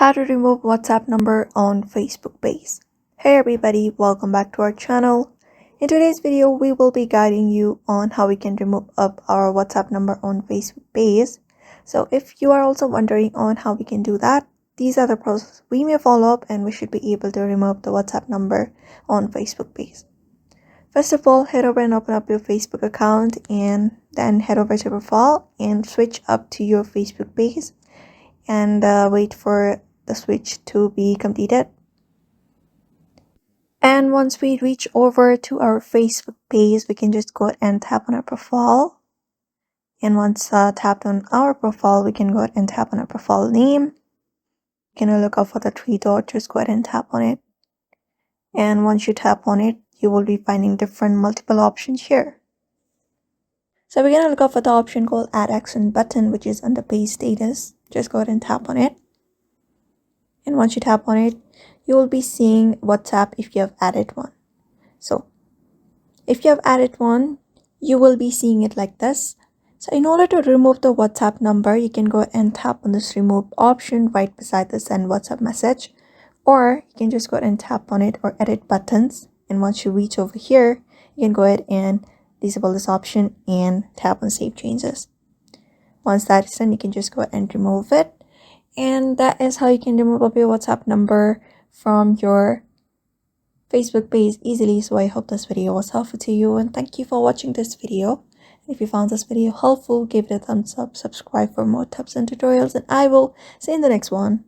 How to remove WhatsApp number on Facebook page. Hey everybody, welcome back to our channel. In today's video, we will be guiding you on how we can remove up our WhatsApp number on Facebook page. So if you are also wondering on how we can do that, these are the processes we may follow up and we should be able to remove the WhatsApp number on Facebook page. First of all, head over and open up your Facebook account and then head over to profile and switch up to your Facebook page and wait for the switch to be completed. And once we reach over to our Facebook page, we can just go ahead and tap on our profile. And once tapped on our profile, we can go ahead and tap on our profile name. You can look out for the three dots, just go ahead and tap on it. And once you tap on it, you will be finding different multiple options here. So we're going to look out for the option called Add Action Button, which is under Page Status. Just go ahead and tap on it. And once you tap on it, you will be seeing WhatsApp if you have added one. So if you have added one, you will be seeing it like this. So in order to remove the WhatsApp number, you can go and tap on this remove option right beside the send WhatsApp message, or you can just go ahead and tap on it or edit buttons. And once you reach over here, you can go ahead and disable this option and tap on save changes. Once that is done, you can just go ahead and remove it. And that is how you can remove up your WhatsApp number from your Facebook page easily. So I hope this video was helpful to you, and thank you for watching this video. If you found this video helpful, give it a thumbs up, subscribe for more tips and tutorials, and I will see you in the next one.